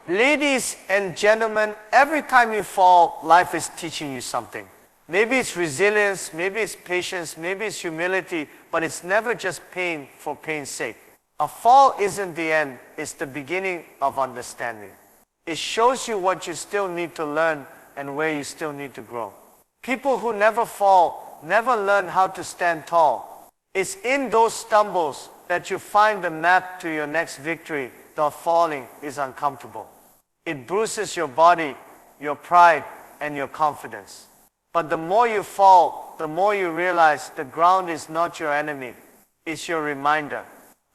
Ladies and gentlemen, every time you fall, life is teaching you something. Maybe it's resilience, maybe it's patience, maybe it's humility, but it's never just pain for pain's sake. A fall isn't the end, it's the beginning of understanding. It shows you what you still need to learn and where you still need to grow. People who never fall never learn how to stand tall. It's in those stumbles that you find the map to your next victory, though falling is uncomfortable. It bruises your body, your pride, and your confidence. But the more you fall, the more you realize the ground is not your enemy. It's your reminder.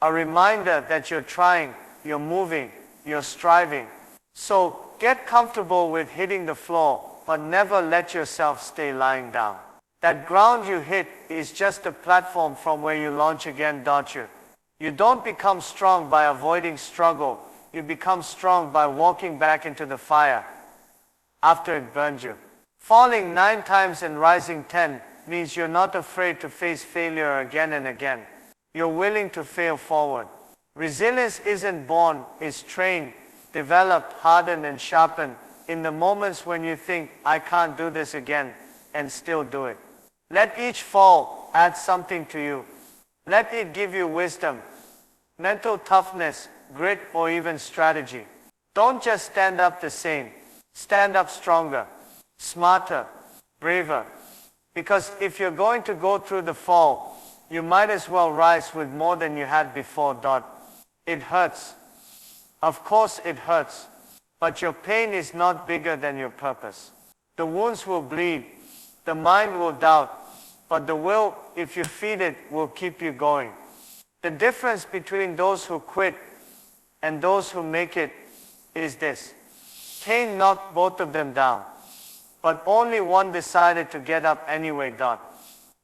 A reminder that you're trying, you're moving, you're striving. So get comfortable with hitting the floor, but never let yourself stay lying down. That ground you hit is just a platform from where you launch again, don't you? You don't become strong by avoiding struggle. You become strong by walking back into the fire after it burned you. Falling 9 times and rising 10 means you're not afraid to face failure again and again. You're willing to fail forward. Resilience isn't born, it's trained, developed, hardened, and sharpened in the moments when you think, I can't do this again, and still do it. Let each fall add something to you. Let it give you wisdom, mental toughness, grit, or even strategy. Don't just stand up the same. Stand up stronger, smarter, braver. Because if you're going to go through the fall, you might as well rise with more than you had before. It hurts. Of course it hurts. But your pain is not bigger than your purpose. The wounds will bleed. The mind will doubt. But the will, if you feed it, will keep you going. The difference between those who quit and those who make it is this. Pain knocked both of them down. But only one decided to get up anyway.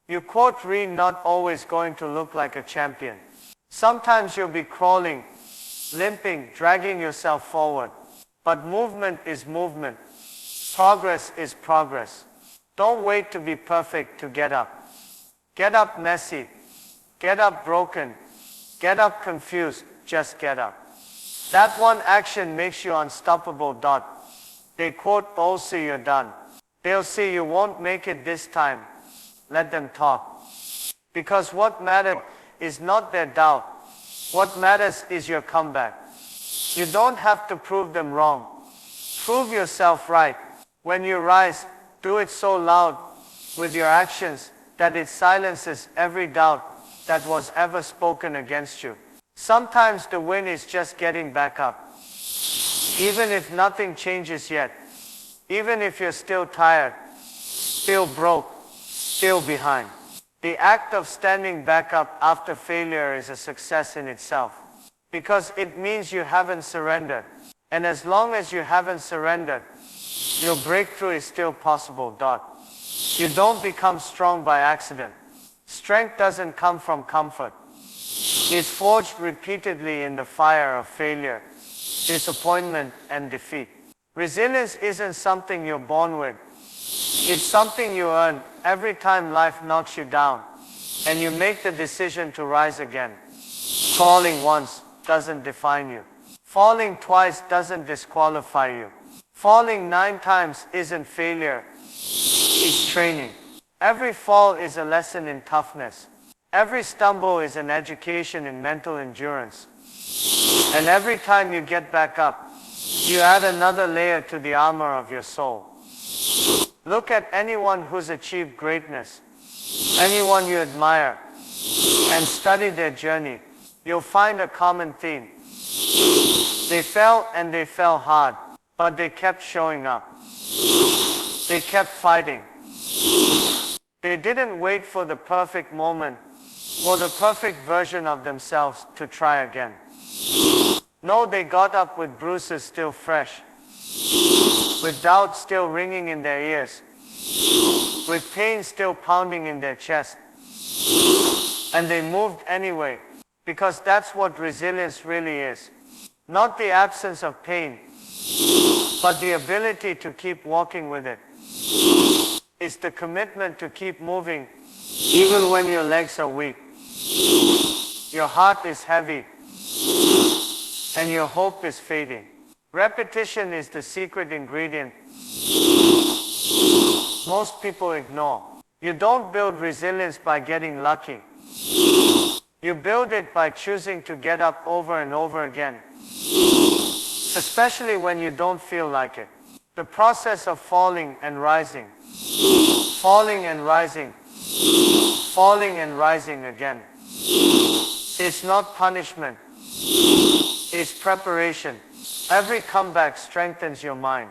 You quote Re, not always going to look like a champion. Sometimes you'll be crawling, limping, dragging yourself forward. But movement is movement. Progress is progress. Don't wait to be perfect to get up. Get up messy. Get up broken. Get up confused. Just get up. That one action makes you unstoppable. They quote, oh, see you're done. They'll say you won't make it this time. Let them talk. Because what matters is not their doubt. What matters is your comeback. You don't have to prove them wrong. Prove yourself right. When you rise, do it so loud with your actions that it silences every doubt that was ever spoken against you. Sometimes the win is just getting back up. Even if nothing changes yet. Even if you're still tired, still broke, still behind. The act of standing back up after failure is a success in itself. Because it means you haven't surrendered. And as long as you haven't surrendered, your breakthrough is still possible. You don't become strong by accident. Strength doesn't come from comfort. It's forged repeatedly in the fire of failure, disappointment, and defeat. Resilience isn't something you're born with. It's something you earn every time life knocks you down, and you make the decision to rise again. Falling once doesn't define you. Falling twice doesn't disqualify you. Falling 9 times isn't failure. It's training. Every fall is a lesson in toughness. Every stumble is an education in mental endurance. And every time you get back up, you add another layer to the armor of your soul. Look at anyone who's achieved greatness, anyone you admire, and study their journey. You'll find a common theme. They fell and they fell hard, but they kept showing up. They kept fighting. They didn't wait for the perfect moment or the perfect version of themselves to try again. No, they got up with bruises still fresh, with doubt still ringing in their ears, with pain still pounding in their chest. And they moved anyway, because that's what resilience really is. Not the absence of pain, but the ability to keep walking with it. It's the commitment to keep moving, even when your legs are weak, your heart is heavy, and your hope is fading. Repetition is the secret ingredient most people ignore. You don't build resilience by getting lucky. You build it by choosing to get up over and over again, especially when you don't feel like it. The process of falling and rising, falling and rising, falling and rising again. It's not punishment, it's preparation. Every comeback strengthens your mind.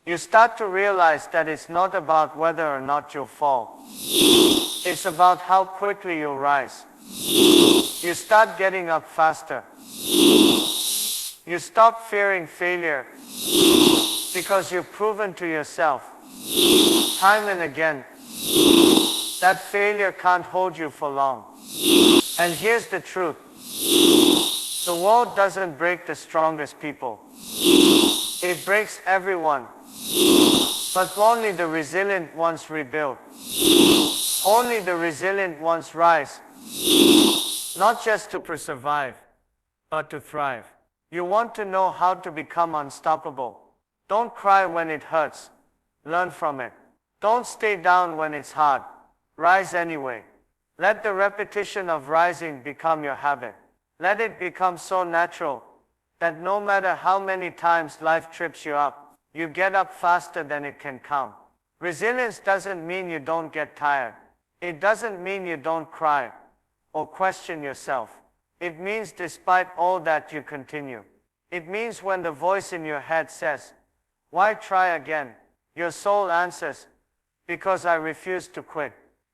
You start to realize that it's not about whether or not you'll fall. It's about how quickly you'll rise. You start getting up faster. You stop fearing failure because you've proven to yourself time and again that failure can't hold you for long. And here's the truth. The world doesn't break the strongest people. It breaks everyone. But only the resilient ones rebuild. Only the resilient ones rise. Not just to survive, but to thrive. You want to know how to become unstoppable. Don't cry when it hurts. Learn from it. Don't stay down when it's hard. Rise anyway. Let the repetition of rising become your habit. Let it become so natural that no matter how many times life trips you up, you get up faster than it can count. Resilience doesn't mean you don't get tired. It doesn't mean you don't cry or question yourself. It means despite all that you continue. It means when the voice in your head says, "Why try again?" your soul answers, "Because I refuse to quit."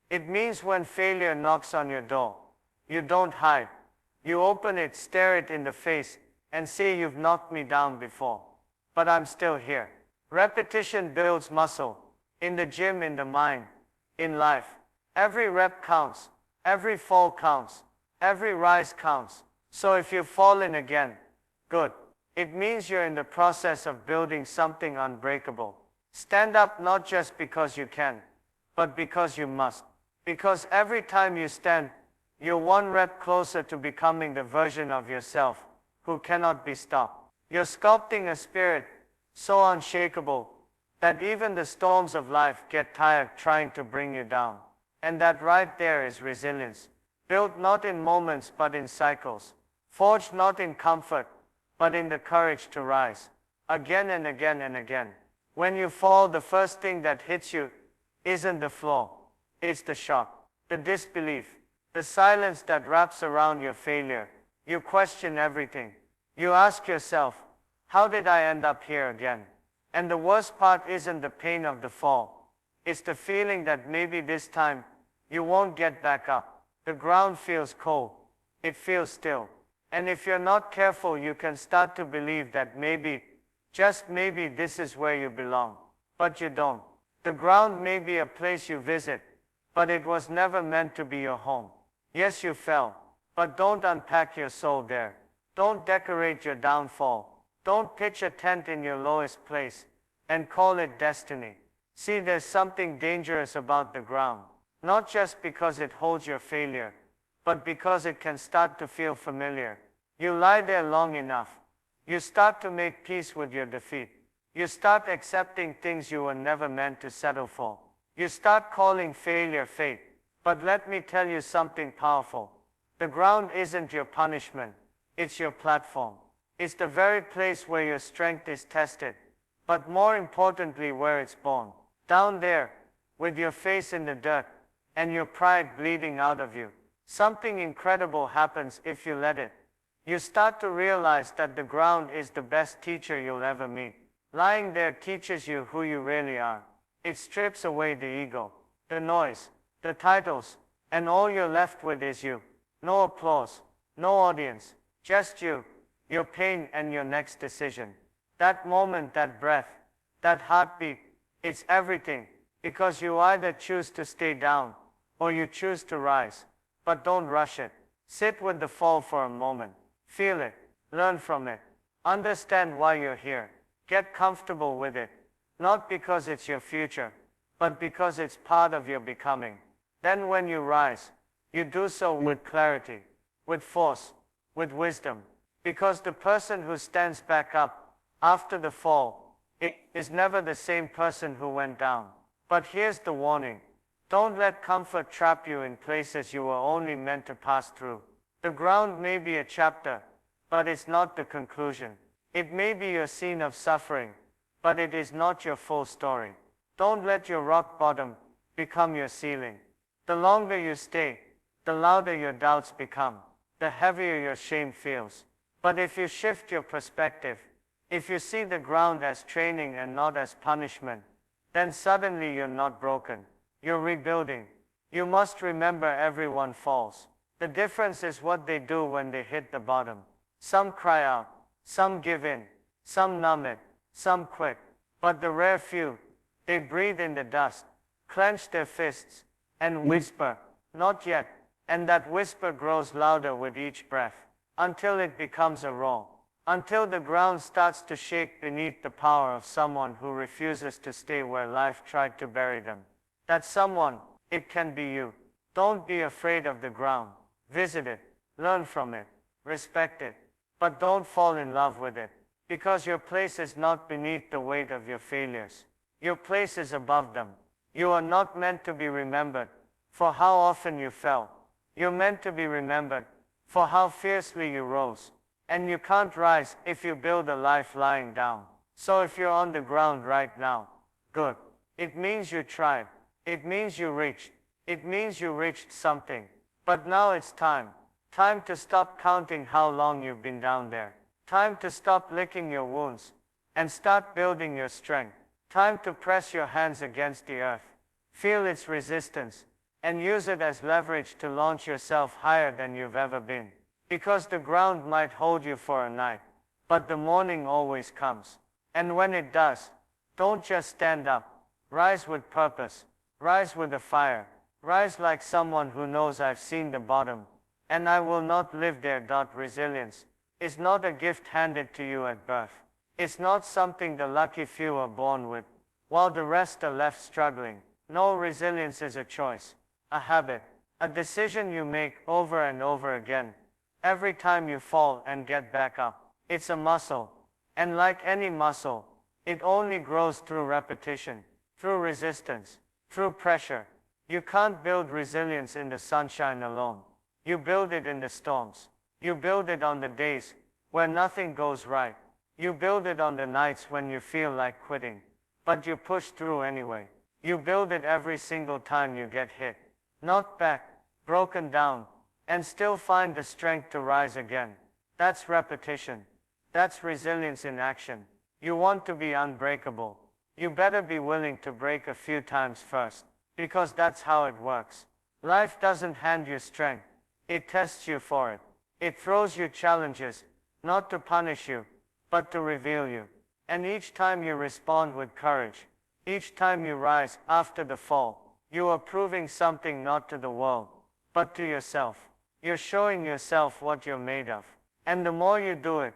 It means when failure knocks on your door, you don't hide. You open it, stare it in the face, and say, "You've knocked me down before, but I'm still here." Repetition builds muscle. In the gym, in the mind, in life. Every rep counts. Every fall counts. Every rise counts. So if you've fallen again, good. It means you're in the process of building something unbreakable. Stand up not just because you can, but because you must. Because every time you stand, you're one rep closer to becoming the version of yourself who cannot be stopped. You're sculpting a spirit so unshakable that even the storms of life get tired trying to bring you down. And that right there is resilience. Built not in moments but in cycles. Forged not in comfort but in the courage to rise. Again and again and again. When you fall, the first thing that hits you isn't the floor. It's the shock, the disbelief, the silence that wraps around your failure. You question everything. You ask yourself, how did I end up here again? And the worst part isn't the pain of the fall. It's the feeling that maybe this time you won't get back up. The ground feels cold. It feels still. And if you're not careful, you can start to believe that maybe, just maybe, this is where you belong. But you don't. The ground may be a place you visit, but it was never meant to be your home. Yes, you fell, but don't unpack your soul there. Don't decorate your downfall. Don't pitch a tent in your lowest place and call it destiny. See, there's something dangerous about the ground, not just because it holds your failure, but because it can start to feel familiar. You lie there long enough, you start to make peace with your defeat. You start accepting things you were never meant to settle for. You start calling failure fate. But let me tell you something powerful. The ground isn't your punishment, it's your platform. It's the very place where your strength is tested, but more importantly, where it's born. Down there, with your face in the dirt, and your pride bleeding out of you, something incredible happens if you let it. You start to realize that the ground is the best teacher you'll ever meet. Lying there teaches you who you really are. It strips away the ego, the noise, the titles, and all you're left with is you. No applause, no audience, just you, your pain, and your next decision. That moment, that breath, that heartbeat, it's everything, because you either choose to stay down, or you choose to rise. But don't rush it. Sit with the fall for a moment. Feel it. Learn from it. Understand why you're here. Get comfortable with it. Not because it's your future, but because it's part of your becoming. Then when you rise, you do so with clarity, with force, with wisdom. Because the person who stands back up After the fall, it is never the same person who went down. But here's the warning. Don't let comfort trap you in places you were only meant to pass through. The ground may be a chapter, but it's not the conclusion. It may be your scene of suffering, but it is not your full story. Don't let your rock bottom become your ceiling. The longer you stay, the louder your doubts become, the heavier your shame feels. But if you shift your perspective, if you see the ground as training and not as punishment, then suddenly you're not broken. You're rebuilding. You must remember everyone falls. The difference is what they do when they hit the bottom. Some cry out, some give in, some numb it, some quit. But the rare few, they breathe in the dust, clench their fists, and whisper, "Not yet." And that whisper grows louder with each breath, until it becomes a roar, until the ground starts to shake beneath the power of someone who refuses to stay where life tried to bury them. That someone, it can be you. Don't be afraid of the ground. Visit it, learn from it, respect it, but don't fall in love with it, because your place is not beneath the weight of your failures. Your place is above them. You are not meant to be remembered for how often you fell. You're meant to be remembered for how fiercely you rose. And you can't rise if you build a life lying down. So if you're on the ground right now, good. It means you tried. It means you reached. It means you reached something. But now it's time. Time to stop counting how long you've been down there. Time to stop licking your wounds and start building your strength. Time to press your hands against the earth. Feel its resistance and use it as leverage to launch yourself higher than you've ever been. Because the ground might hold you for a night, but the morning always comes. And when it does, don't just stand up. Rise with purpose. Rise with a fire. Rise like someone who knows I've seen the bottom, and I will not live there. Resilience is not a gift handed to you at birth. It's not something the lucky few are born with, while the rest are left struggling. No, resilience is a choice, a habit, a decision you make over and over again. Every time you fall and get back up, it's a muscle. And like any muscle, it only grows through repetition, through resistance, through pressure. You can't build resilience in the sunshine alone. You build it in the storms. You build it on the days when nothing goes right. You build it on the nights when you feel like quitting, but you push through anyway. You build it every single time you get hit, knocked back, broken down, and still find the strength to rise again. That's repetition. That's resilience in action. You want to be unbreakable. You better be willing to break a few times first, because that's how it works. Life doesn't hand you strength. It tests you for it. It throws you challenges, not to punish you, but to reveal you. And each time you respond with courage, each time you rise after the fall, you are proving something not to the world, but to yourself. You're showing yourself what you're made of. And the more you do it,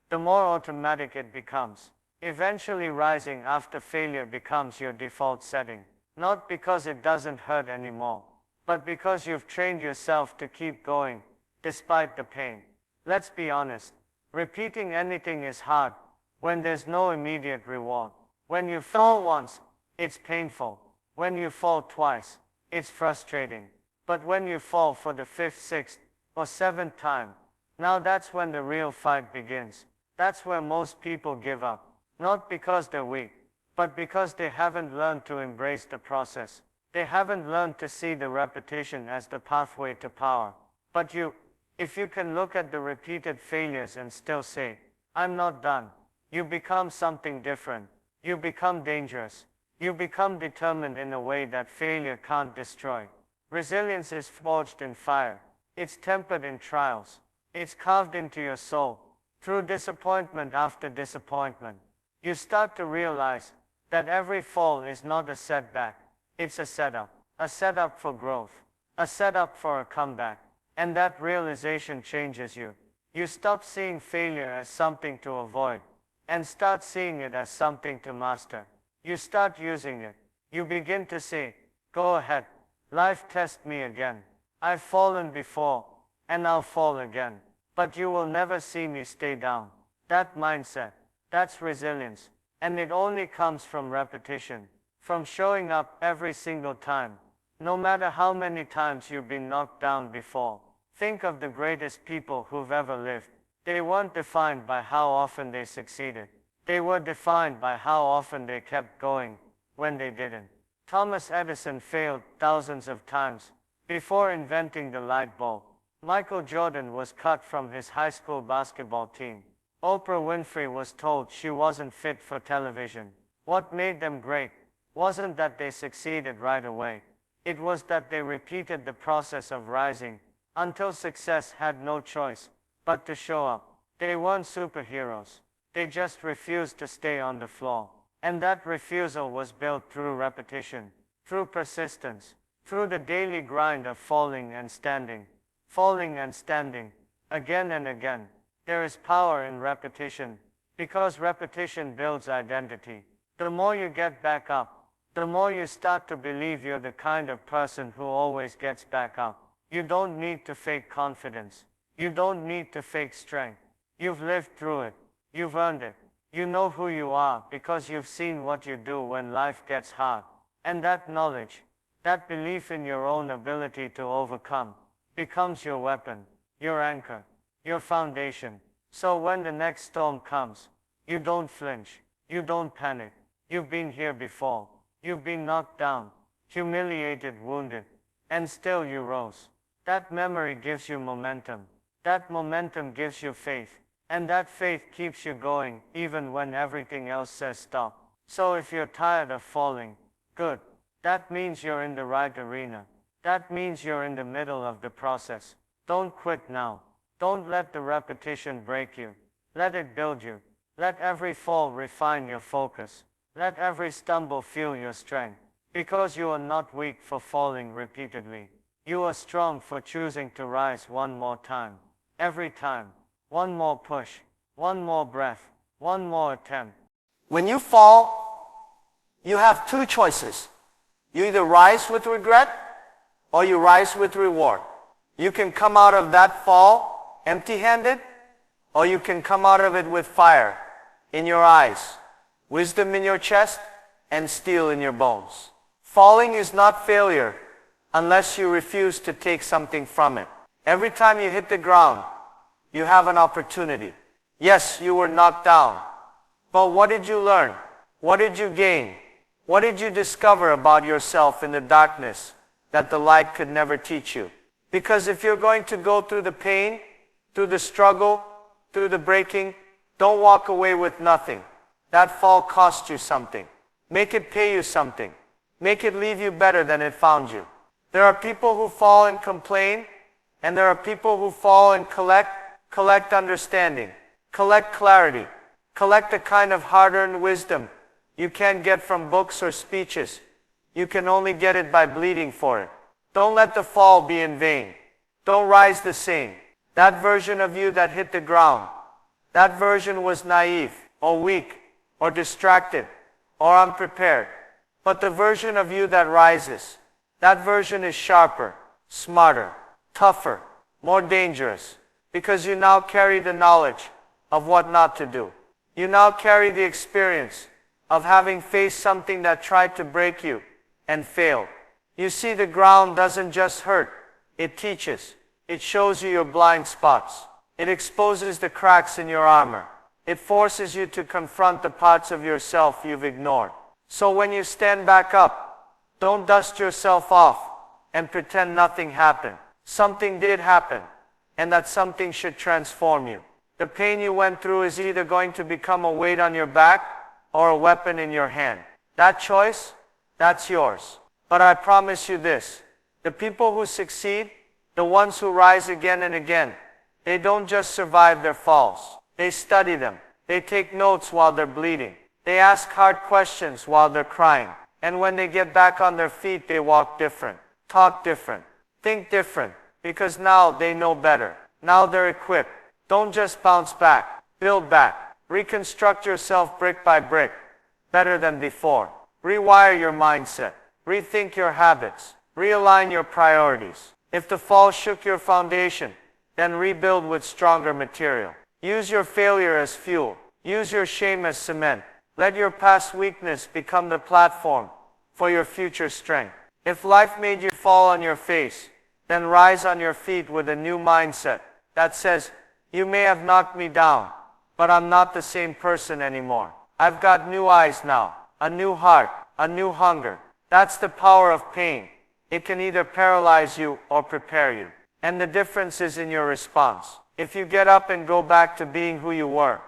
the more automatic it becomes. Eventually rising after failure becomes your default setting. Not because it doesn't hurt anymore, but because you've trained yourself to keep going, despite the pain. Let's be honest. Repeating anything is hard when there's no immediate reward. When you fall once, it's painful. When you fall twice, it's frustrating. But when you fall for the 5th, 6th, or 7th time, now that's when the real fight begins. That's where most people give up. Not because they're weak, but because they haven't learned to embrace the process. They haven't learned to see the repetition as the pathway to power. But if you can look at the repeated failures and still say, "I'm not done," you become something different. You become dangerous. You become determined in a way that failure can't destroy. Resilience is forged in fire. It's tempered in trials. It's carved into your soul, through disappointment after disappointment. You start to realize that every fall is not a setback. It's a setup for growth, a setup for a comeback. And that realization changes you. You stop seeing failure as something to avoid, and start seeing it as something to master. You start using it. You begin to say, "Go ahead. Life test me again. I've fallen before, and I'll fall again. But you will never see me stay down." That mindset, That's resilience. And it only comes from repetition, from showing up every single time, no matter how many times you've been knocked down before. Think of the greatest people who've ever lived. They weren't defined by how often they succeeded. They were defined by how often they kept going when they didn't. Thomas Edison failed thousands of times before inventing the light bulb. Michael Jordan was cut from his high school basketball team. Oprah Winfrey was told she wasn't fit for television. What made them great wasn't that they succeeded right away. It was that they repeated the process of rising until success had no choice but to show up. They weren't superheroes. They just refused to stay on the floor. And that refusal was built through repetition, through persistence, through the daily grind of falling and standing, again and again. There is power in repetition, because repetition builds identity. The more you get back up, the more you start to believe you're the kind of person who always gets back up. You don't need to fake confidence. You don't need to fake strength. You've lived through it. You've earned it. You know who you are because you've seen what you do when life gets hard. And that knowledge, that belief in your own ability to overcome, becomes your weapon, your anchor, your foundation. So when the next storm comes, you don't flinch, you don't panic. You've been here before. You've been knocked down, humiliated, wounded, and still you rose. That memory gives you momentum. That momentum gives you faith. And that faith keeps you going even when everything else says stop. So if you're tired of falling, good. That means you're in the right arena. That means you're in the middle of the process. Don't quit now. Don't let the repetition break you. Let it build you. Let every fall refine your focus. Let every stumble fuel your strength. Because you are not weak for falling repeatedly. You are strong for choosing to rise one more time. Every time. One more push. One more breath. One more attempt. When you fall, you have two choices. You either rise with regret or you rise with reward. You can come out of that fall empty-handed, or you can come out of it with fire in your eyes, wisdom in your chest, and steel in your bones. Falling is not failure unless you refuse to take something from it. Every time you hit the ground, you have an opportunity. Yes, you were knocked down, but what did you learn? What did you gain? What did you discover about yourself in the darkness that the light could never teach you? Because if you're going to go through the pain, through the struggle, through the breaking, don't walk away with nothing. That fall cost you something. Make it pay you something. Make it leave you better than it found you. There are people who fall and complain, and there are people who fall and collect understanding, collect clarity, collect the kind of hard-earned wisdom you can't get from books or speeches. You can only get it by bleeding for it. Don't let the fall be in vain. Don't rise the same. That version of you that hit the ground, that version was naive, or weak, or distracted, or unprepared. But the version of you that rises, that version is sharper, smarter, tougher, more dangerous, because you now carry the knowledge of what not to do. You now carry the experience of having faced something that tried to break you and failed. You see, the ground doesn't just hurt, it teaches. It shows you your blind spots. It exposes the cracks in your armor. It forces you to confront the parts of yourself you've ignored. So when you stand back up, don't dust yourself off and pretend nothing happened. Something did happen, and that something should transform you. The pain you went through is either going to become a weight on your back or a weapon in your hand. That choice, that's yours. But I promise you this, the people who succeed, the ones who rise again and again, they don't just survive their falls. They study them. They take notes while they're bleeding. They ask hard questions while they're crying. And when they get back on their feet, they walk different, talk different, think different, because now they know better. Now they're equipped. Don't just bounce back. Build back. Reconstruct yourself brick by brick, better than before. Rewire your mindset. Rethink your habits. Realign your priorities. If the fall shook your foundation, then rebuild with stronger material. Use your failure as fuel. Use your shame as cement. Let your past weakness become the platform for your future strength. If life made you fall on your face, then rise on your feet with a new mindset that says, you may have knocked me down, but I'm not the same person anymore. I've got new eyes now, a new heart, a new hunger. That's the power of pain. It can either paralyze you or prepare you. And the difference is in your response. If you get up and go back to being who you were,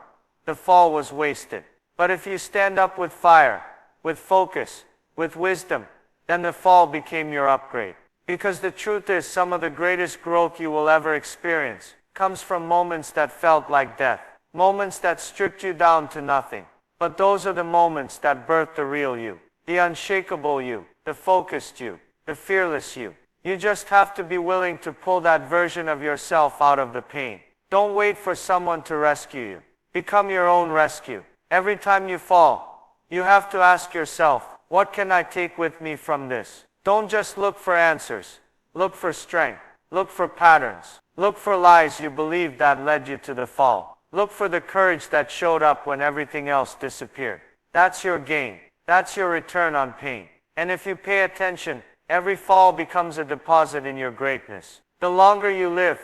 the fall was wasted. But if you stand up with fire, with focus, with wisdom, then the fall became your upgrade. Because the truth is, some of the greatest growth you will ever experience comes from moments that felt like death. Moments that stripped you down to nothing. But those are the moments that birthed the real you. The unshakable you. The focused you. The fearless you. You just have to be willing to pull that version of yourself out of the pain. Don't wait for someone to rescue you. Become your own rescue. Every time you fall, you have to ask yourself, what can I take with me from this? Don't just look for answers. Look for strength. Look for patterns. Look for lies you believed that led you to the fall. Look for the courage that showed up when everything else disappeared. That's your gain. That's your return on pain. And if you pay attention, every fall becomes a deposit in your greatness. The longer you live,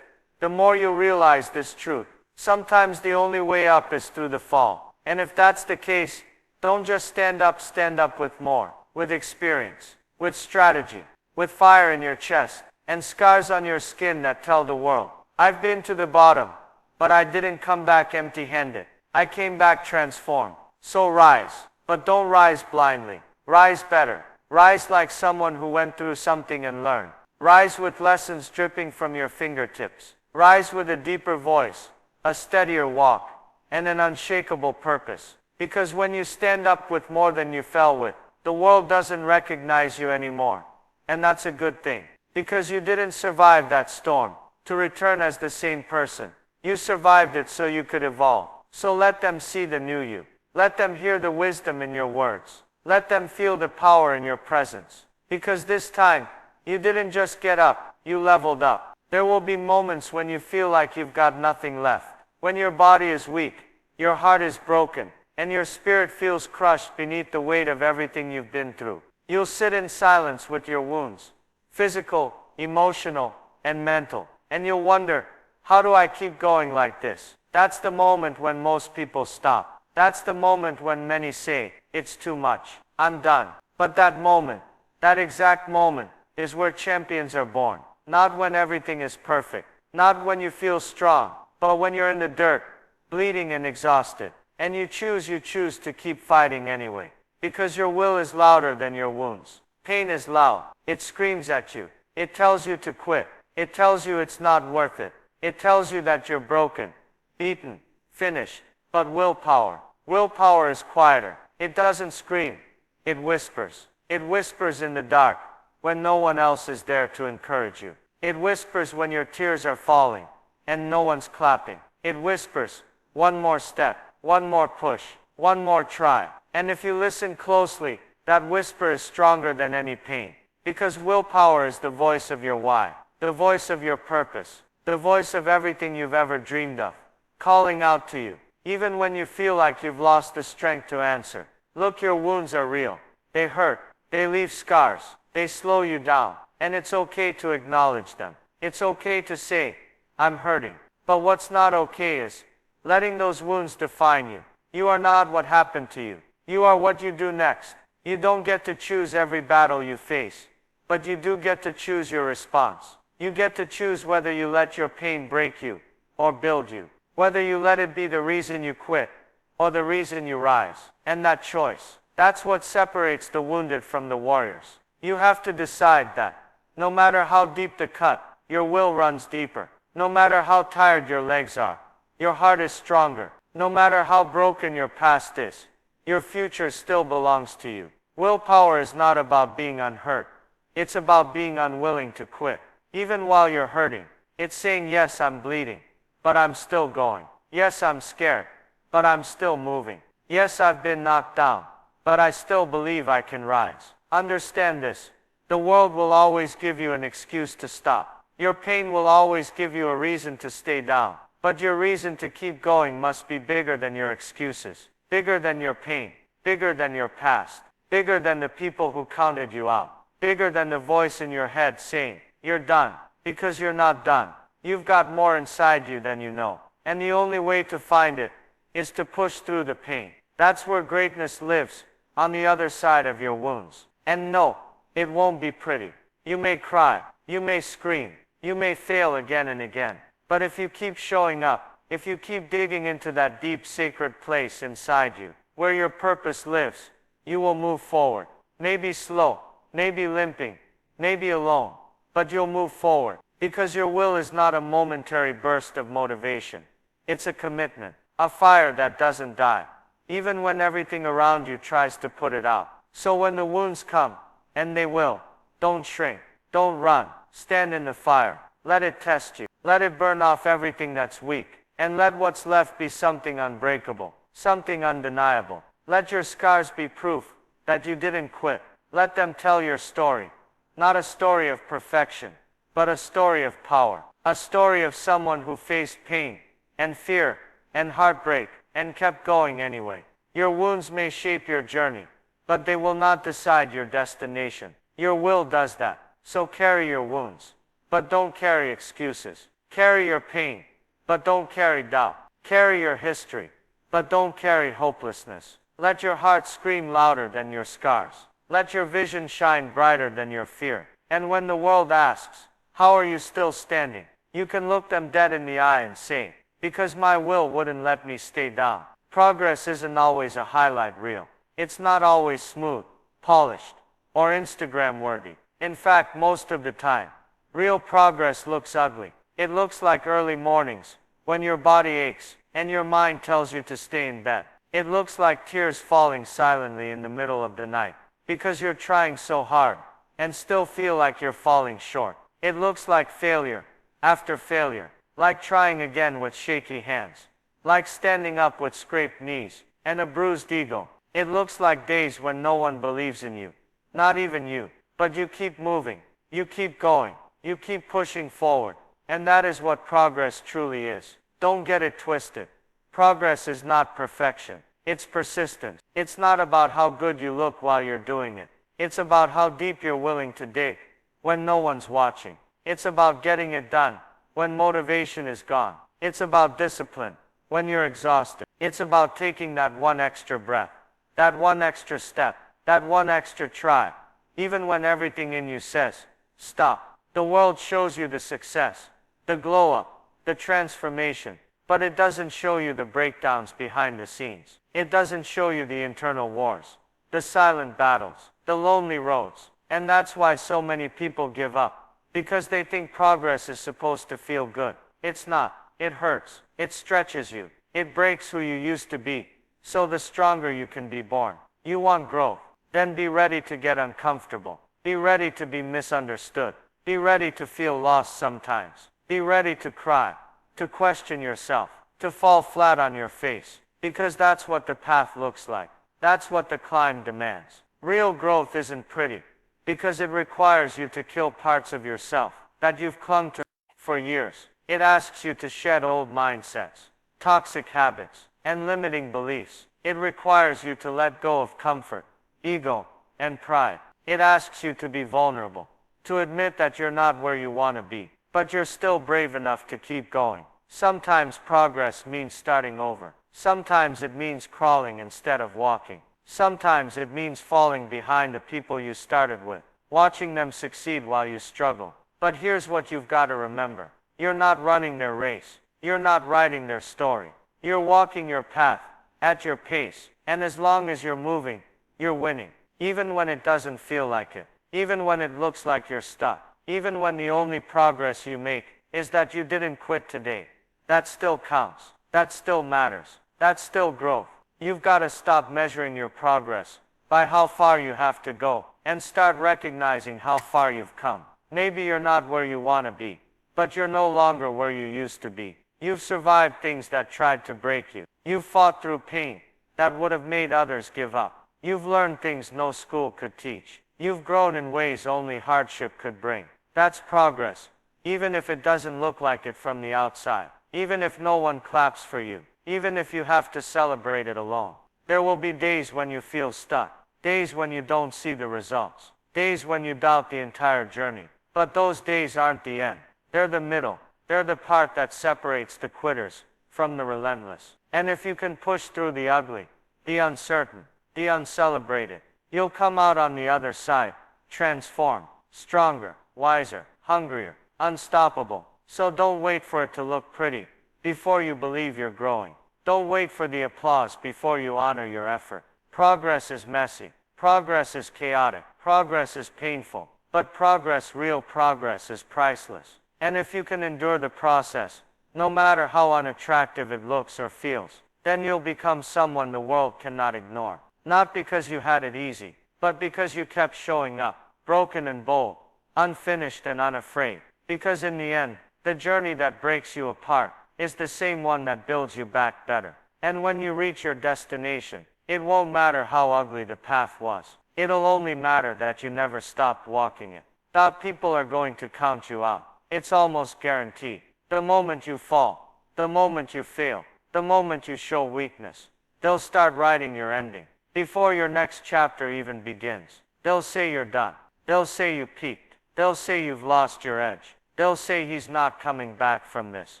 the more you realize this truth. Sometimes the only way up is through the fall. And if that's the case, don't just stand up with more, with experience, with strategy, with fire in your chest, and scars on your skin that tell the world, I've been to the bottom, but I didn't come back empty-handed. I came back transformed. So rise, but don't rise blindly. Rise better. Rise like someone who went through something and learned. Rise with lessons dripping from your fingertips. Rise with a deeper voice, a steadier walk, and an unshakable purpose. Because when you stand up with more than you fell with, the world doesn't recognize you anymore. And that's a good thing. Because you didn't survive that storm to return as the same person. You survived it so you could evolve. So let them see the new you. Let them hear the wisdom in your words. Let them feel the power in your presence. Because this time, you didn't just get up, you leveled up. There will be moments when you feel like you've got nothing left. When your body is weak, your heart is broken, and your spirit feels crushed beneath the weight of everything you've been through. You'll sit in silence with your wounds, physical, emotional, and mental. And you'll wonder, how do I keep going like this? That's the moment when most people stop. That's the moment when many say, it's too much. I'm done. But that moment, that exact moment, is where champions are born. Not when everything is perfect. Not when you feel strong. But when you're in the dirt, bleeding and exhausted. And you choose to keep fighting anyway. Because your will is louder than your wounds. Pain is loud. It screams at you. It tells you to quit. It tells you it's not worth it. It tells you that you're broken, beaten, finished. But willpower is quieter. It doesn't scream. It whispers. It whispers in the dark when no one else is there to encourage you. It whispers when your tears are falling and no one's clapping. It whispers, one more step, one more push, one more try. And if you listen closely, that whisper is stronger than any pain. Because willpower is the voice of your why, the voice of your purpose, the voice of everything you've ever dreamed of, calling out to you, even when you feel like you've lost the strength to answer. Look, your wounds are real. They hurt. They leave scars. They slow you down. And it's okay to acknowledge them. It's okay to say, I'm hurting. But what's not okay is letting those wounds define you. You are not what happened to you. You are what you do next. You don't get to choose every battle you face, but you do get to choose your response. You get to choose whether you let your pain break you or build you. Whether you let it be the reason you quit or the reason you rise. And that choice, that's what separates the wounded from the warriors. You have to decide that no matter how deep the cut, your will runs deeper. No matter how tired your legs are, your heart is stronger. No matter how broken your past is, your future still belongs to you. Willpower is not about being unhurt. It's about being unwilling to quit. Even while you're hurting, it's saying, yes, I'm bleeding, but I'm still going. Yes, I'm scared, but I'm still moving. Yes, I've been knocked down, but I still believe I can rise. Understand this. The world will always give you an excuse to stop. Your pain will always give you a reason to stay down. But your reason to keep going must be bigger than your excuses, bigger than your pain, bigger than your past, bigger than the people who counted you out, bigger than the voice in your head saying, "You're done," because you're not done. You've got more inside you than you know. And the only way to find it is to push through the pain. That's where greatness lives, on the other side of your wounds. And no, it won't be pretty. You may cry, you may scream, you may fail again and again. But if you keep showing up, if you keep digging into that deep sacred place inside you, where your purpose lives, you will move forward. Maybe slow, maybe limping, maybe alone, but you'll move forward. Because your will is not a momentary burst of motivation. It's a commitment, a fire that doesn't die, even when everything around you tries to put it out. So when the wounds come, and they will, don't shrink, don't run, stand in the fire, let it test you, let it burn off everything that's weak, and let what's left be something unbreakable, something undeniable. Let your scars be proof that you didn't quit. Let them tell your story, not a story of perfection, but a story of power, a story of someone who faced pain, and fear, and heartbreak, and kept going anyway. Your wounds may shape your journey, but they will not decide your destination. Your will does that. So carry your wounds, but don't carry excuses. Carry your pain, but don't carry doubt. Carry your history, but don't carry hopelessness. Let your heart scream louder than your scars. Let your vision shine brighter than your fear. And when the world asks, "How are you still standing?" you can look them dead in the eye and say, "Because my will wouldn't let me stay down." Progress isn't always a highlight reel. It's not always smooth, polished, or Instagram worthy. In fact, most of the time, real progress looks ugly. It looks like early mornings, when your body aches, and your mind tells you to stay in bed. It looks like tears falling silently in the middle of the night, because you're trying so hard, and still feel like you're falling short. It looks like failure after failure, like trying again with shaky hands, like standing up with scraped knees and a bruised ego. It looks like days when no one believes in you, not even you, but you keep moving, you keep going, you keep pushing forward, and that is what progress truly is. Don't get it twisted. Progress is not perfection, it's persistence. It's not about how good you look while you're doing it. It's about how deep you're willing to dig when no one's watching. It's about getting it done when motivation is gone. It's about discipline when you're exhausted. It's about taking that one extra breath, that one extra step, that one extra try, even when everything in you says, "Stop." The world shows you the success, the glow up, the transformation, but it doesn't show you the breakdowns behind the scenes. It doesn't show you the internal wars, the silent battles, the lonely roads. And that's why so many people give up, because they think progress is supposed to feel good. It's not. It hurts. It stretches you. It breaks who you used to be, so the stronger you can be born. You want growth? Then be ready to get uncomfortable. Be ready to be misunderstood. Be ready to feel lost sometimes. Be ready to cry, to question yourself, to fall flat on your face, because that's what the path looks like. That's what the climb demands. Real growth isn't pretty, because it requires you to kill parts of yourself that you've clung to for years. It asks you to shed old mindsets, toxic habits, and limiting beliefs. It requires you to let go of comfort, ego, and pride. It asks you to be vulnerable, to admit that you're not where you want to be, but you're still brave enough to keep going. Sometimes progress means starting over. Sometimes it means crawling instead of walking. Sometimes it means falling behind the people you started with, watching them succeed while you struggle. But here's what you've got to remember. You're not running their race. You're not writing their story. You're walking your path, at your pace. And as long as you're moving, you're winning. Even when it doesn't feel like it. Even when it looks like you're stuck. Even when the only progress you make is that you didn't quit today. That still counts. That still matters. That's still growth. You've got to stop measuring your progress by how far you have to go and start recognizing how far you've come. Maybe you're not where you want to be, but you're no longer where you used to be. You've survived things that tried to break you. You've fought through pain that would have made others give up. You've learned things no school could teach. You've grown in ways only hardship could bring. That's progress, even if it doesn't look like it from the outside. even if no one claps for you, even if you have to celebrate it alone. There will be days when you feel stuck, days when you don't see the results, days when you doubt the entire journey. But those days aren't the end. They're the middle. They're the part that separates the quitters from the relentless. And if you can push through the ugly, the uncertain, the uncelebrated, you'll come out on the other side, transformed, stronger, wiser, hungrier, unstoppable. So don't wait for it to look pretty before you believe you're growing. Don't wait for the applause before you honor your effort. Progress is messy. Progress is chaotic. Progress is painful. But progress, real progress, is priceless. And if you can endure the process, no matter how unattractive it looks or feels, then you'll become someone the world cannot ignore. Not because you had it easy, but because you kept showing up, broken and bold, unfinished and unafraid. Because in the end, the journey that breaks you apart is the same one that builds you back better. And when you reach your destination, it won't matter how ugly the path was. It'll only matter that you never stopped walking it. That people are going to count you out. It's almost guaranteed. The moment you fall, the moment you fail, the moment you show weakness, they'll start writing your ending. Before your next chapter even begins, they'll say you're done. They'll say you peaked. They'll say you've lost your edge. They'll say he's not coming back from this.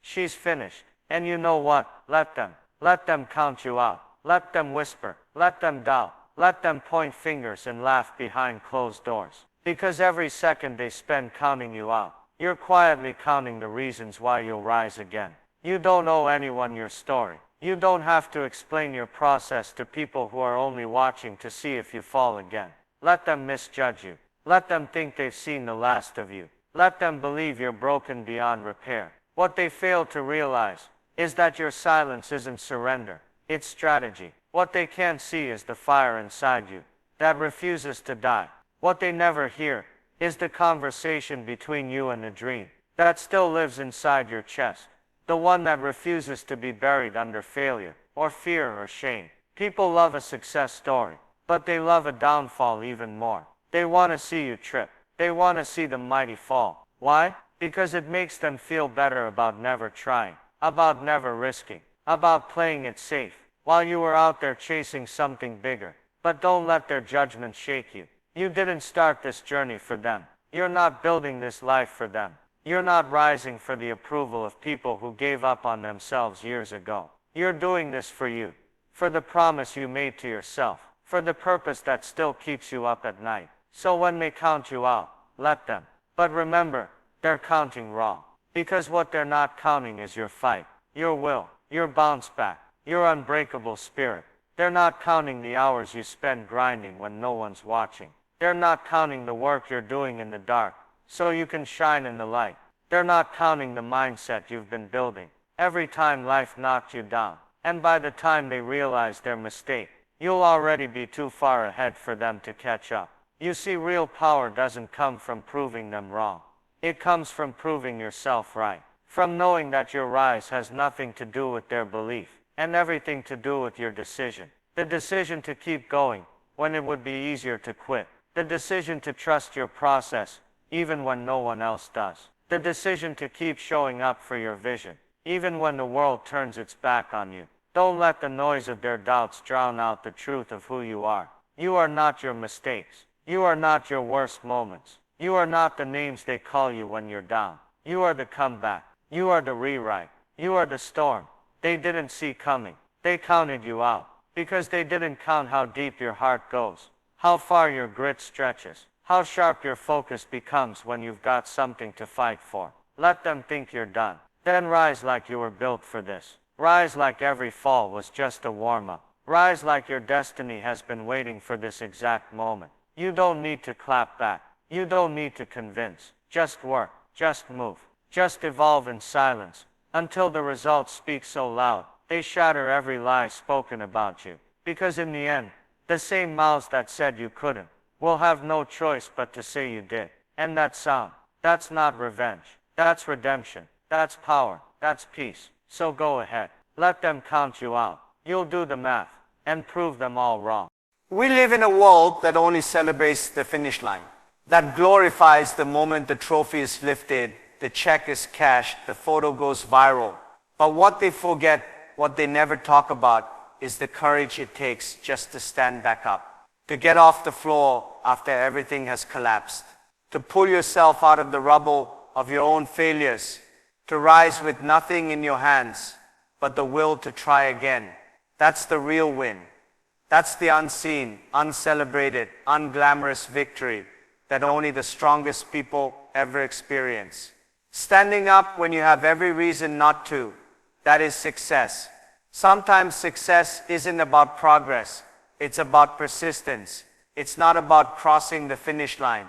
She's finished. And you know what? Let them. Let them count you out. Let them whisper. Let them doubt. Let them point fingers and laugh behind closed doors. Because every second they spend counting you out, you're quietly counting the reasons why you'll rise again. You don't owe anyone your story. You don't have to explain your process to people who are only watching to see if you fall again. Let them misjudge you. Let them think they've seen the last of you. Let them believe you're broken beyond repair. What they fail to realize is that your silence isn't surrender, it's strategy. What they can't see is the fire inside you that refuses to die. What they never hear is the conversation between you and the dream that still lives inside your chest. The one that refuses to be buried under failure, or fear, or shame. People love a success story, but they love a downfall even more. They want to see you trip. They want to see the mighty fall. Why? Because it makes them feel better about never trying, about never risking, about playing it safe, while you were out there chasing something bigger. But don't let their judgment shake you. You didn't start this journey for them. You're not building this life for them. You're not rising for the approval of people who gave up on themselves years ago. You're doing this for you, for the promise you made to yourself, for the purpose that still keeps you up at night. So when they count you out, let them. But remember, they're counting wrong. Because what they're not counting is your fight, your will, your bounce back, your unbreakable spirit. They're not counting the hours you spend grinding when no one's watching. They're not counting the work you're doing in the dark, so you can shine in the light. They're not counting the mindset you've been building every time life knocked you down. And by the time they realize their mistake, you'll already be too far ahead for them to catch up. You see, real power doesn't come from proving them wrong. It comes from proving yourself right. From knowing that your rise has nothing to do with their belief, and everything to do with your decision. The decision to keep going when it would be easier to quit. The decision to trust your process even when no one else does. The decision to keep showing up for your vision even when the world turns its back on you. Don't let the noise of their doubts drown out the truth of who you are. You are not your mistakes. You are not your worst moments. You are not the names they call you when you're down. You are the comeback. You are the rewrite. You are the storm they didn't see coming. They counted you out because they didn't count how deep your heart goes, how far your grit stretches, how sharp your focus becomes when you've got something to fight for. Let them think you're done. Then rise like you were built for this. Rise like every fall was just a warm-up. Rise like your destiny has been waiting for this exact moment. You don't need to clap back. You don't need to convince. Just work. Just move. Just evolve in silence until the results speak so loud they shatter every lie spoken about you. Because in the end, the same mouths that said you couldn't will have no choice but to say you did. And that sound, that's not revenge. That's redemption. That's power. That's peace. So go ahead. Let them count you out. You'll do the math and prove them all wrong. We live in a world that only celebrates the finish line, that glorifies the moment the trophy is lifted, the check is cashed, the photo goes viral. But what they forget, what they never talk about, is the courage it takes just to stand back up, to get off the floor after everything has collapsed, to pull yourself out of the rubble of your own failures, to rise with nothing in your hands but the will to try again. That's the real win. That's the unseen, uncelebrated, unglamorous victory that only the strongest people ever experience. Standing up when you have every reason not to, that is success. Sometimes success isn't about progress, it's about persistence. It's not about crossing the finish line.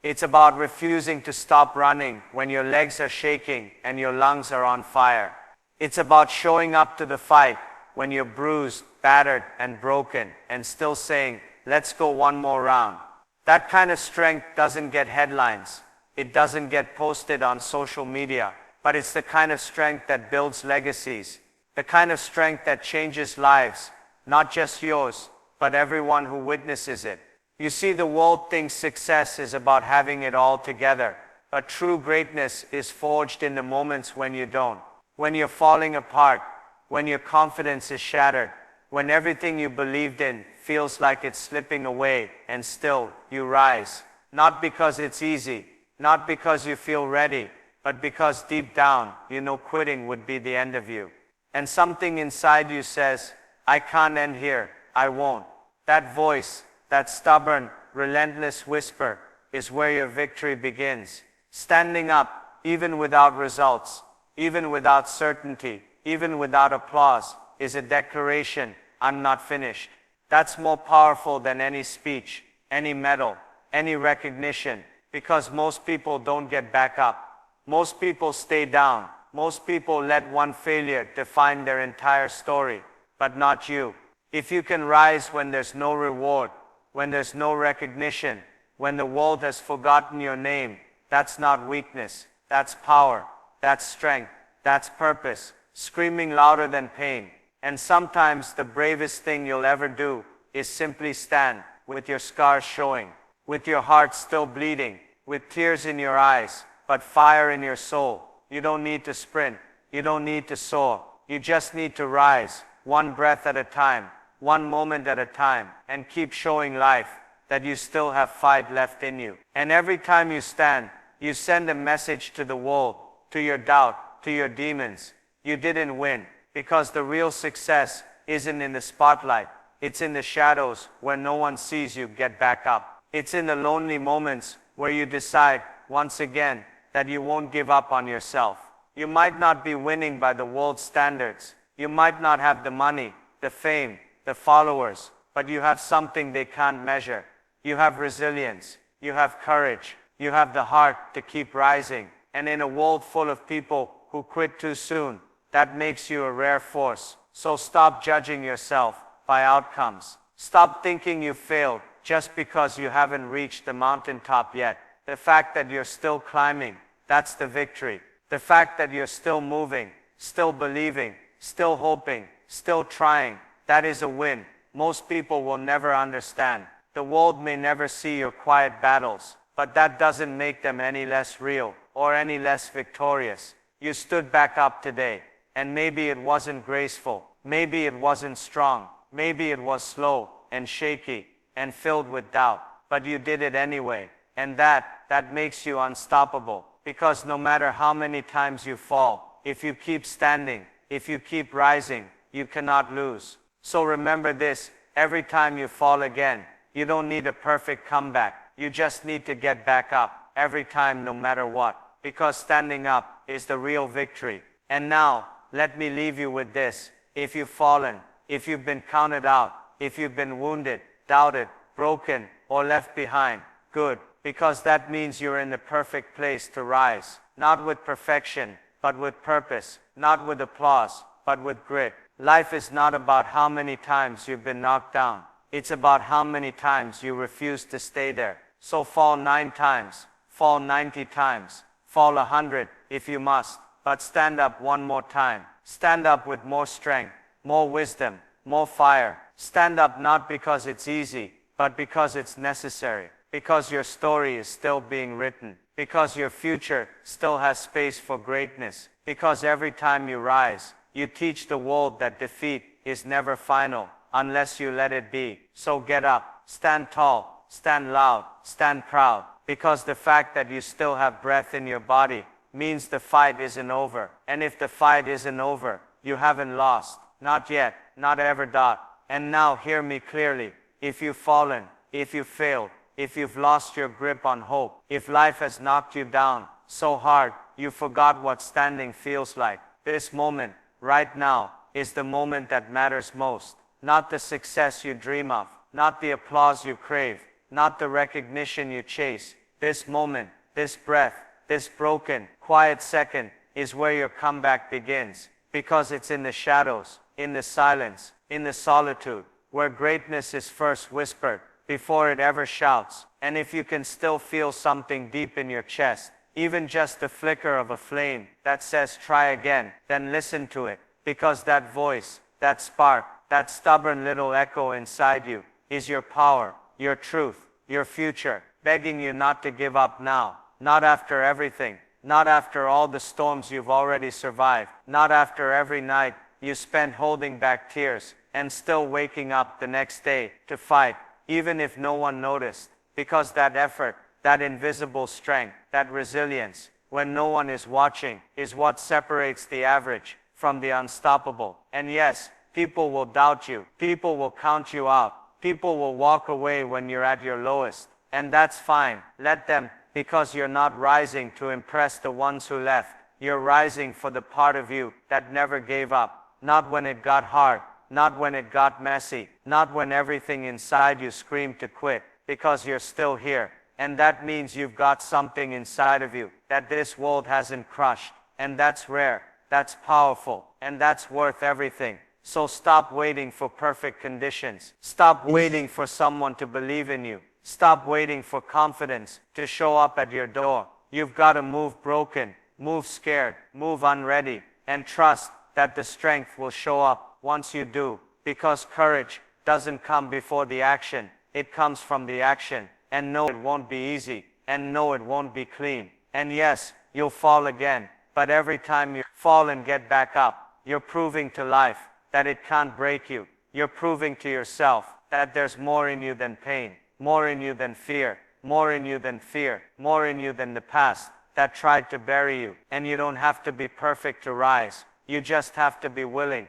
It's about refusing to stop running when your legs are shaking and your lungs are on fire. It's about showing up to the fight when you're bruised, battered, and broken, and still saying, let's go one more round. That kind of strength doesn't get headlines. It doesn't get posted on social media, but it's the kind of strength that builds legacies, the kind of strength that changes lives, not just yours, but everyone who witnesses it. You see, the world thinks success is about having it all together, but true greatness is forged in the moments when you don't, when you're falling apart, when your confidence is shattered, when everything you believed in feels like it's slipping away, and still you rise. Not because it's easy, not because you feel ready, but because deep down you know quitting would be the end of you. And something inside you says, I can't end here, I won't. That voice, that stubborn, relentless whisper, is where your victory begins. Standing up, even without results, even without certainty, even without applause, is a declaration, I'm not finished. That's more powerful than any speech, any medal, any recognition, because most people don't get back up. Most people stay down. Most people let one failure define their entire story, but not you. If you can rise when there's no reward, when there's no recognition, when the world has forgotten your name, that's not weakness, that's power, that's strength, that's purpose, screaming louder than pain. And sometimes the bravest thing you'll ever do is simply stand, with your scars showing, with your heart still bleeding, with tears in your eyes, but fire in your soul. You don't need to sprint, you don't need to soar, you just need to rise, one breath at a time, one moment at a time, and keep showing life that you still have fight left in you. And every time you stand, you send a message to the world, to your doubt, to your demons. You didn't win, because the real success isn't in the spotlight. It's in the shadows where no one sees you get back up. It's in the lonely moments where you decide, once again, that you won't give up on yourself. You might not be winning by the world's standards. You might not have the money, the fame, the followers, but you have something they can't measure. You have resilience, you have courage, you have the heart to keep rising. And in a world full of people who quit too soon, that makes you a rare force. So stop judging yourself by outcomes. Stop thinking you failed just because you haven't reached the mountaintop yet. The fact that you're still climbing, that's the victory. The fact that you're still moving, still believing, still hoping, still trying, that is a win. Most people will never understand. The world may never see your quiet battles, but that doesn't make them any less real or any less victorious. You stood back up today, and maybe it wasn't graceful, maybe it wasn't strong, maybe it was slow and shaky and filled with doubt, but you did it anyway. And that makes you unstoppable, because no matter how many times you fall, if you keep standing, if you keep rising, you cannot lose. So remember this, every time you fall again, you don't need a perfect comeback. You just need to get back up, every time, no matter what, because standing up is the real victory. And now, let me leave you with this. If you've fallen, if you've been counted out, if you've been wounded, doubted, broken, or left behind, good, because that means you're in the perfect place to rise. Not with perfection, but with purpose. Not with applause, but with grit. Life is not about how many times you've been knocked down. It's about how many times you refuse to stay there. So fall 9 times, fall 90 times, fall 100 if you must, but stand up one more time. Stand up with more strength, more wisdom, more fire. Stand up not because it's easy, but because it's necessary. because your story is still being written, because your future still has space for greatness, because every time you rise, you teach the world that defeat is never final unless you let it be. So get up, stand tall, stand loud, stand proud, because the fact that you still have breath in your body means the fight isn't over. And if the fight isn't over, you haven't lost. Not yet, not ever. And now hear me clearly. If you've fallen, if you failed, if you've lost your grip on hope, if life has knocked you down so hard you forgot what standing feels like, this moment, right now, is the moment that matters most. Not the success you dream of, not the applause you crave, not the recognition you chase. This moment, this breath, this broken, quiet second is where your comeback begins. Because it's in the shadows, in the silence, in the solitude, where greatness is first whispered before it ever shouts. And if you can still feel something deep in your chest, even just the flicker of a flame that says try again, then listen to it. Because that voice, that spark, that stubborn little echo inside you is your power, your truth, your future, begging you not to give up now. Not after everything, not after all the storms you've already survived, not after every night you spent holding back tears and still waking up the next day to fight, even if no one noticed. Because that effort, that invisible strength, that resilience, when no one is watching, is what separates the average from the unstoppable. And yes, people will doubt you, people will count you out, people will walk away when you're at your lowest. And that's fine, let them, because you're not rising to impress the ones who left. You're rising for the part of you that never gave up. Not when it got hard, not when it got messy, not when everything inside you screamed to quit, because you're still here. And that means you've got something inside of you that this world hasn't crushed. And that's rare, that's powerful, and that's worth everything. So stop waiting for perfect conditions. Stop waiting for someone to believe in you. Stop waiting for confidence to show up at your door. You've got to move broken, move scared, move unready, and trust that the strength will show up once you do. Because courage doesn't come before the action, it comes from the action. And no, it won't be easy, and no, it won't be clean. And yes, you'll fall again, but every time you fall and get back up, you're proving to life that it can't break you. You're proving to yourself that there's more in you than pain, more in you than fear, more in you than fear, more in you than the past that tried to bury you. And you don't have to be perfect to rise. You just have to be willing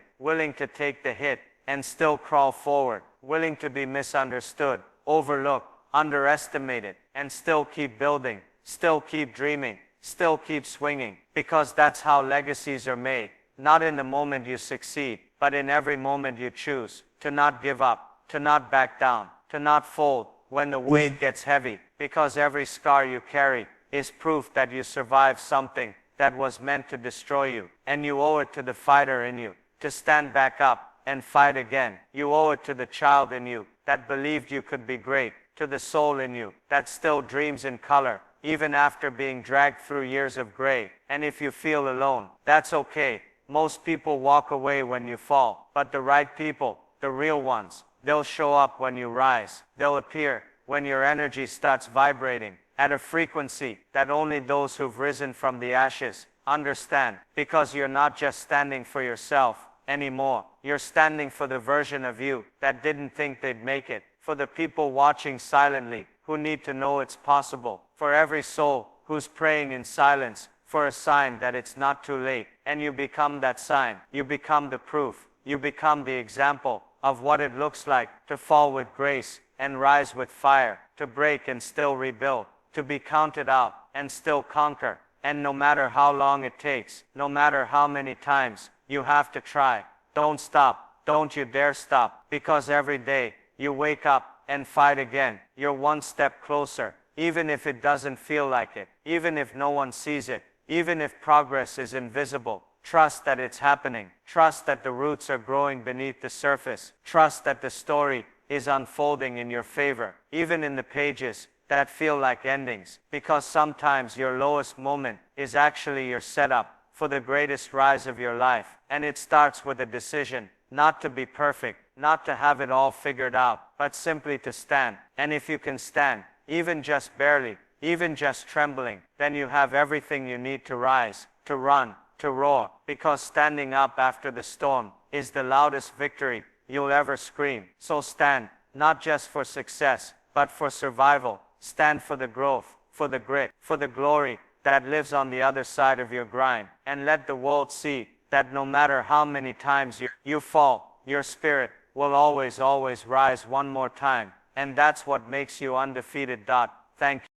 to take the hit and still crawl forward, willing to be misunderstood, overlooked, underestimated, and still keep building, still keep dreaming, still keep swinging. Because that's how legacies are made. Not in the moment you succeed, but in every moment you choose to not give up, to not back down, to not fold when the weight gets heavy. Because every scar you carry is proof that you survived something that was meant to destroy you. And you owe it to the fighter in you to stand back up and fight again. You owe it to the child in you that believed you could be great, to the soul in you that still dreams in color, even after being dragged through years of gray. And if you feel alone, that's okay. Most people walk away when you fall, but the right people, the real ones, they'll show up when you rise. They'll appear when your energy starts vibrating at a frequency that only those who've risen from the ashes understand. Because you're not just standing for yourself anymore. You're standing for the version of you that didn't think they'd make it. For the people watching silently who need to know it's possible. For every soul who's praying in silence for a sign that it's not too late. And you become that sign. You become the proof. You become the example of what it looks like to fall with grace and rise with fire, to break and still rebuild, to be counted out and still conquer. And no matter how long it takes, no matter how many times you have to try, don't stop. Don't you dare stop. Because every day you wake up and fight again, you're one step closer. Even if it doesn't feel like it, even if no one sees it, even if progress is invisible, trust that it's happening. Trust that the roots are growing beneath the surface. Trust that the story is unfolding in your favor, even in the pages that feel like endings. Because sometimes your lowest moment is actually your setup for the greatest rise of your life. And it starts with a decision, not to be perfect, not to have it all figured out, but simply to stand. And if you can stand, even just barely, even just trembling, then you have everything you need to rise, to run, to roar, because standing up after the storm is the loudest victory you'll ever scream. So stand, not just for success, but for survival. Stand for the growth, for the grit, for the glory that lives on the other side of your grind. And let the world see that no matter how many times you fall, your spirit will always rise one more time. And that's what makes you undefeated. Thank you.